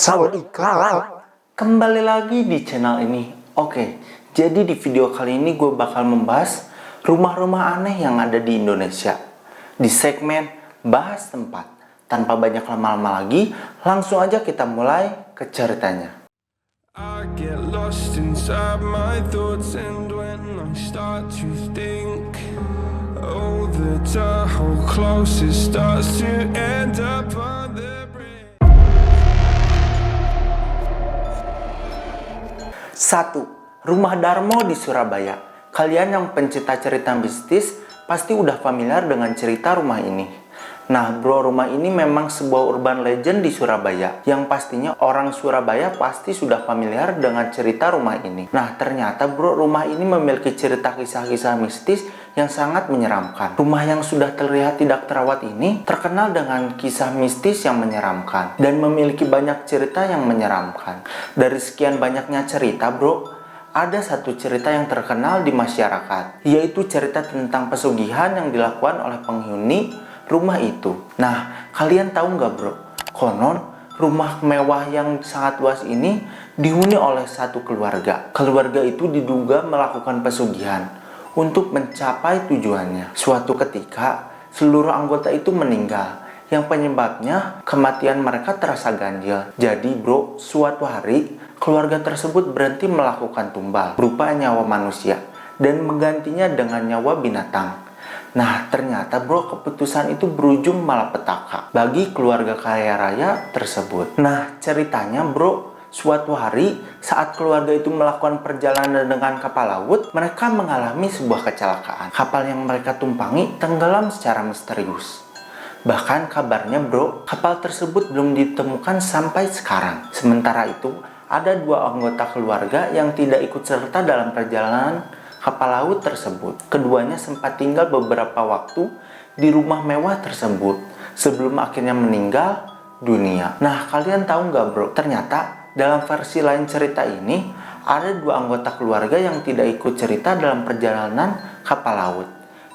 Sawadika. Kembali lagi di channel ini. Oke, jadi di video kali ini gue bakal membahas rumah-rumah aneh yang ada di Indonesia di segmen bahas tempat. Tanpa banyak lama-lama lagi, langsung aja kita mulai ke ceritanya. I get lost inside my thoughts, and when I start to think, oh, the Tahoe closest starts to end up on the bridge. 1. Rumah Darmo di Surabaya. Kalian yang pencinta cerita mistis pasti udah familiar dengan cerita rumah ini. Nah bro, rumah ini memang sebuah urban legend di Surabaya, yang pastinya orang Surabaya pasti sudah familiar dengan cerita rumah ini. Nah ternyata bro, rumah ini memiliki cerita kisah-kisah mistis yang sangat menyeramkan. Rumah yang sudah terlihat tidak terawat ini terkenal dengan kisah mistis yang menyeramkan dan memiliki banyak cerita yang menyeramkan. Dari sekian banyaknya cerita bro, ada satu cerita yang terkenal di masyarakat, yaitu cerita tentang pesugihan yang dilakukan oleh penghuni rumah itu. Nah, kalian tahu nggak bro? Konon, rumah mewah yang sangat luas ini dihuni oleh satu keluarga. Keluarga itu diduga melakukan pesugihan untuk mencapai tujuannya. Suatu ketika, seluruh anggota itu meninggal, yang penyebabnya kematian mereka terasa ganjil. Jadi bro, suatu hari keluarga tersebut berhenti melakukan tumbal berupa nyawa manusia dan menggantinya dengan nyawa binatang. Nah ternyata bro, keputusan itu berujung malapetaka bagi keluarga kaya raya tersebut. Nah ceritanya bro, suatu hari saat keluarga itu melakukan perjalanan dengan kapal laut, mereka mengalami sebuah kecelakaan. Kapal yang mereka tumpangi tenggelam secara misterius. Bahkan kabarnya bro, kapal tersebut belum ditemukan sampai sekarang. Sementara itu, ada dua anggota keluarga yang tidak ikut serta dalam perjalanan kapal laut tersebut. Keduanya sempat tinggal beberapa waktu di rumah mewah tersebut sebelum akhirnya meninggal dunia. Nah, kalian tahu nggak bro? Ternyata dalam versi lain cerita ini, ada dua anggota keluarga yang tidak ikut cerita dalam perjalanan kapal laut,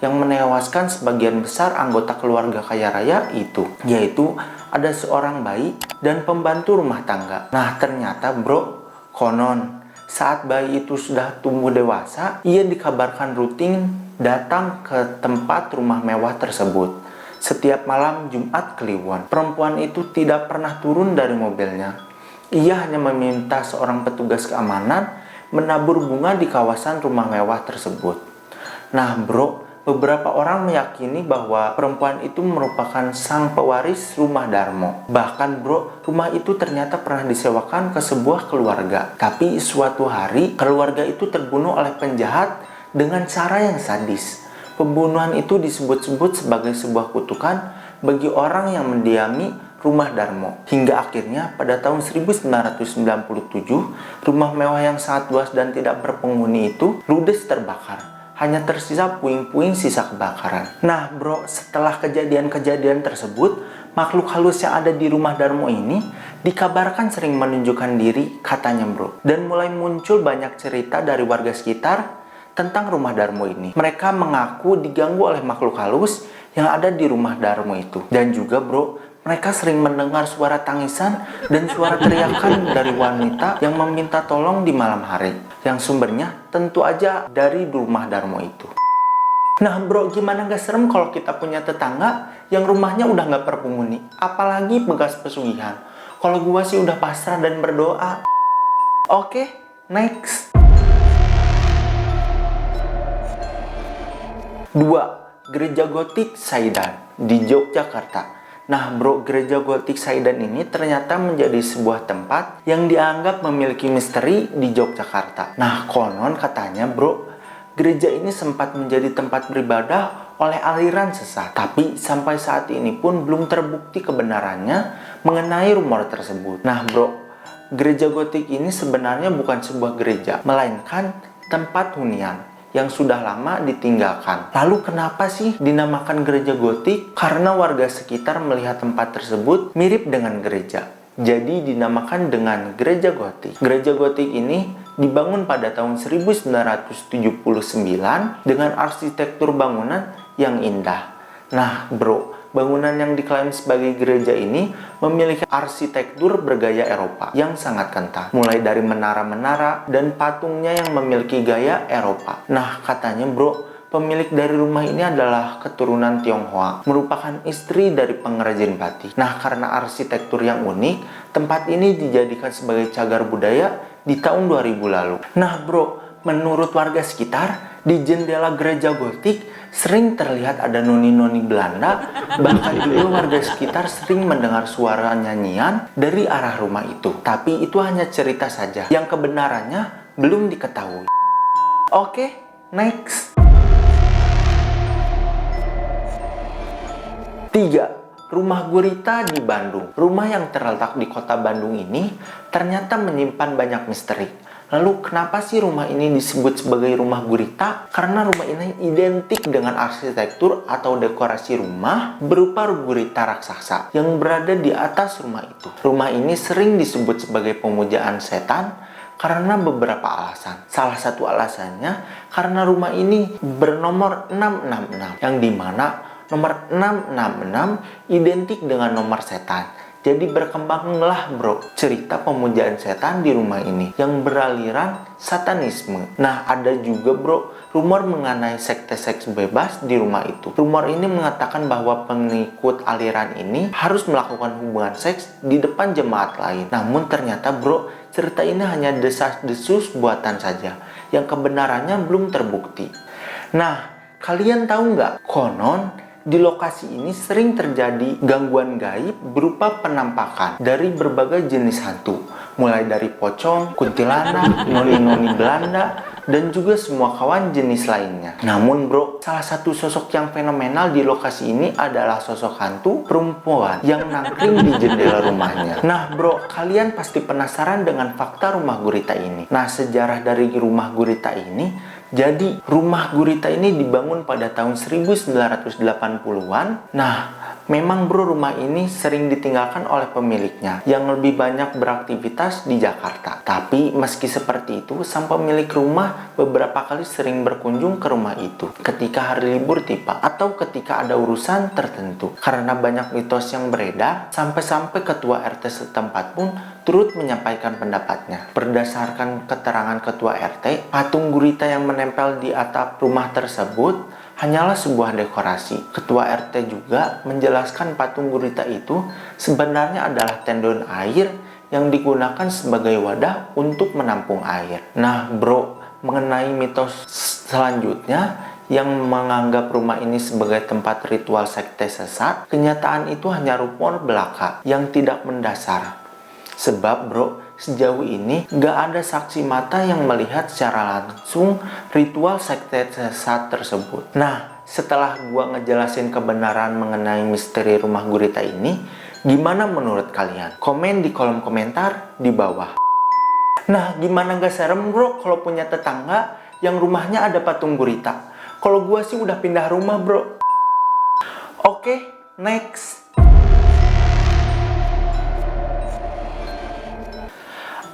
yang menewaskan sebagian besar anggota keluarga kaya raya itu, yaitu ada seorang bayi dan pembantu rumah tangga. Nah, ternyata bro, konon saat bayi itu sudah tumbuh dewasa, ia dikabarkan rutin datang ke tempat rumah mewah tersebut setiap malam Jumat Kliwon. Perempuan itu tidak pernah turun dari mobilnya. Ia hanya meminta seorang petugas keamanan menabur bunga di kawasan rumah mewah tersebut. Nah bro, beberapa orang meyakini bahwa perempuan itu merupakan sang pewaris rumah Darmo. Bahkan bro, rumah itu ternyata pernah disewakan ke sebuah keluarga. Tapi suatu hari, keluarga itu terbunuh oleh penjahat dengan cara yang sadis. Pembunuhan itu disebut-sebut sebagai sebuah kutukan bagi orang yang mendiami rumah Darmo. Hingga akhirnya pada tahun 1997, rumah mewah yang sangat luas dan tidak berpenghuni itu ludes terbakar. Hanya tersisa puing-puing sisa kebakaran. Nah bro, setelah kejadian-kejadian tersebut, makhluk halus yang ada di rumah Darmo ini dikabarkan sering menunjukkan diri, katanya bro. Dan mulai muncul banyak cerita dari warga sekitar tentang rumah Darmo ini. Mereka mengaku diganggu oleh makhluk halus yang ada di rumah Darmo itu. Dan juga bro, mereka sering mendengar suara tangisan dan suara teriakan dari wanita yang meminta tolong di malam hari, yang sumbernya tentu aja dari rumah Darmo itu. Nah bro, gimana gak serem kalau kita punya tetangga yang rumahnya udah gak berpenghuni, apalagi bekas pesugihan? Kalau gua sih udah pasrah dan berdoa. Oke, next. 2. Gereja Gotik Saidan di Yogyakarta. Nah bro, gereja Gotik Saidan ini ternyata menjadi sebuah tempat yang dianggap memiliki misteri di Yogyakarta. Nah konon katanya bro, gereja ini sempat menjadi tempat beribadah oleh aliran sesat. Tapi sampai saat ini pun belum terbukti kebenarannya mengenai rumor tersebut. Nah bro, gereja Gotik ini sebenarnya bukan sebuah gereja, melainkan tempat hunian yang sudah lama ditinggalkan. Lalu kenapa sih dinamakan gereja gotik? Karena warga sekitar melihat tempat tersebut mirip dengan gereja, jadi dinamakan dengan gereja gotik. Gereja gotik ini dibangun pada tahun 1979 dengan arsitektur bangunan yang indah. Nah bro, bangunan yang diklaim sebagai gereja ini memiliki arsitektur bergaya Eropa yang sangat kental. Mulai dari menara-menara dan patungnya yang memiliki gaya Eropa. Nah, katanya bro, pemilik dari rumah ini adalah keturunan Tionghoa, merupakan istri dari pengrajin batik. Nah, karena arsitektur yang unik, tempat ini dijadikan sebagai cagar budaya di tahun 2000 lalu. Nah bro, menurut warga sekitar, di jendela gereja gotik sering terlihat ada noni-noni Belanda. Bahkan juga warga sekitar sering mendengar suara nyanyian dari arah rumah itu. Tapi itu hanya cerita saja, yang kebenarannya belum diketahui. Oke, next. 3. Rumah gurita di Bandung. Rumah yang terletak di kota Bandung ini ternyata menyimpan banyak misteri. Lalu kenapa sih rumah ini disebut sebagai rumah gurita? Karena rumah ini identik dengan arsitektur atau dekorasi rumah berupa gurita raksasa yang berada di atas rumah itu. Rumah ini sering disebut sebagai pemujaan setan karena beberapa alasan. Salah satu alasannya karena rumah ini bernomor 666, yang dimana nomor 666 identik dengan nomor setan. Jadi berkembanglah bro cerita pemujaan setan di rumah ini yang beraliran satanisme. Nah, ada juga bro rumor mengenai sekte seks bebas di rumah itu. Rumor ini mengatakan bahwa pengikut aliran ini harus melakukan hubungan seks di depan jemaat lain. Namun ternyata bro, cerita ini hanya desas-desus buatan saja yang kebenarannya belum terbukti. Nah, kalian tahu nggak? Konon di lokasi ini sering terjadi gangguan gaib berupa penampakan dari berbagai jenis hantu, mulai dari pocong, kuntilanak, noni-noni Belanda, dan juga semua kawan jenis lainnya. Namun bro, salah satu sosok yang fenomenal di lokasi ini adalah sosok hantu perempuan yang nangkring di jendela rumahnya. Nah bro, kalian pasti penasaran dengan fakta rumah gurita ini. Nah, sejarah dari rumah gurita ini, jadi rumah gurita ini dibangun pada tahun 1980-an. Nah, memang bro rumah ini sering ditinggalkan oleh pemiliknya yang lebih banyak beraktivitas di Jakarta. Tapi meski seperti itu, sang pemilik rumah beberapa kali sering berkunjung ke rumah itu ketika hari libur tiba atau ketika ada urusan tertentu. Karena banyak mitos yang beredar, sampai-sampai ketua RT setempat pun turut menyampaikan pendapatnya. Berdasarkan keterangan ketua RT, patung gurita yang menempel di atap rumah tersebut hanyalah sebuah dekorasi. Ketua RT juga menjelaskan patung gurita itu sebenarnya adalah tendon air yang digunakan sebagai wadah untuk menampung air. Nah bro, mengenai mitos selanjutnya yang menganggap rumah ini sebagai tempat ritual sekte sesat, kenyataan itu hanya rumor belaka yang tidak mendasar. Sebab bro, sejauh ini gak ada saksi mata yang melihat secara langsung ritual sekte sesat tersebut. Nah, setelah gua ngejelasin kebenaran mengenai misteri rumah gurita ini, gimana menurut kalian? Komen di kolom komentar di bawah. Nah, gimana gak serem bro kalau punya tetangga yang rumahnya ada patung gurita? Kalau gua sih udah pindah rumah bro. Oke, next.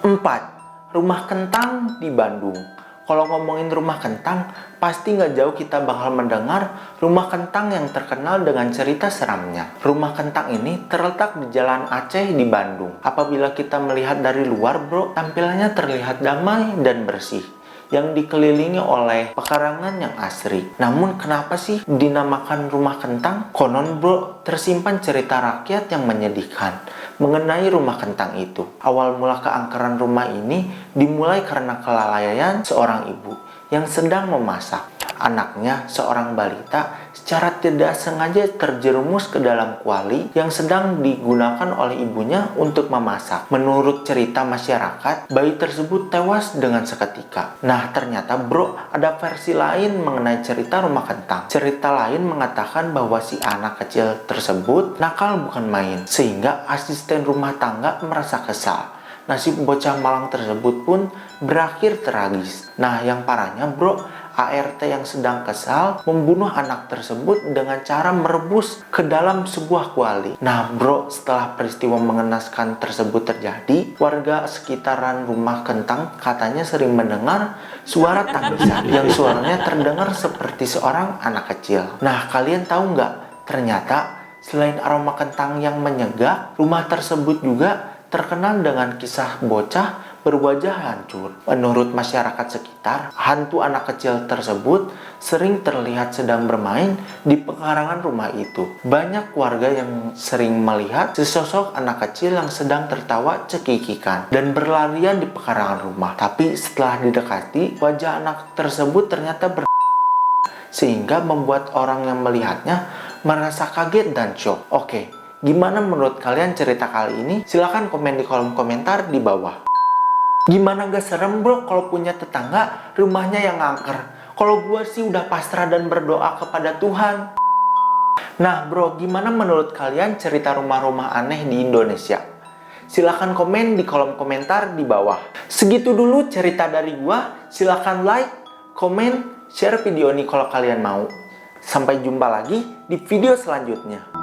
4. Rumah kentang di Bandung. Kalau ngomongin rumah kentang, pasti nggak jauh kita bakal mendengar rumah kentang yang terkenal dengan cerita seramnya. Rumah kentang ini terletak di Jalan Aceh di Bandung. Apabila kita melihat dari luar bro, tampilannya terlihat damai dan bersih, yang dikelilingi oleh pekarangan yang asri. Namun kenapa sih dinamakan rumah kentang? Konon bro, tersimpan cerita rakyat yang menyedihkan mengenai rumah kentang itu. Awal mula keangkeran rumah ini dimulai karena kelalaian seorang ibu yang sedang memasak. Anaknya, seorang balita, secara tidak sengaja terjerumus ke dalam kuali yang sedang digunakan oleh ibunya untuk memasak. Menurut cerita masyarakat, bayi tersebut tewas dengan seketika. Nah, ternyata bro, ada versi lain mengenai cerita rumah kentang. Cerita lain mengatakan bahwa si anak kecil tersebut nakal bukan main, sehingga asisten rumah tangga merasa kesal. Nasib bocah malang tersebut pun berakhir tragis. Nah, yang parahnya bro, ART yang sedang kesal membunuh anak tersebut dengan cara merebus ke dalam sebuah kuali. Nah bro, setelah peristiwa mengenaskan tersebut terjadi, warga sekitaran rumah kentang katanya sering mendengar suara tangisan yang suaranya terdengar seperti seorang anak kecil. Nah, kalian tahu nggak? Ternyata Selain aroma kentang yang menyegar, rumah tersebut juga terkenal dengan kisah bocah berwajah hancur. Menurut masyarakat sekitar, hantu anak kecil tersebut sering terlihat sedang bermain di pekarangan rumah itu. Banyak warga yang sering melihat sesosok anak kecil yang sedang tertawa cekikikan dan berlarian di pekarangan rumah. Tapi setelah didekati, wajah anak tersebut ternyata sehingga membuat orang yang melihatnya merasa kaget dan shock. Oke, gimana menurut kalian cerita kali ini? Silahkan komen di kolom komentar di bawah. Gimana gak serem bro kalau punya tetangga rumahnya yang angker? Kalau gue sih udah pasrah dan berdoa kepada Tuhan. Nah bro, gimana menurut kalian cerita rumah-rumah aneh di Indonesia? Silahkan komen di kolom komentar di bawah. Segitu dulu cerita dari gue. Silahkan like, komen, share video ini kalau kalian mau. Sampai jumpa lagi di video selanjutnya.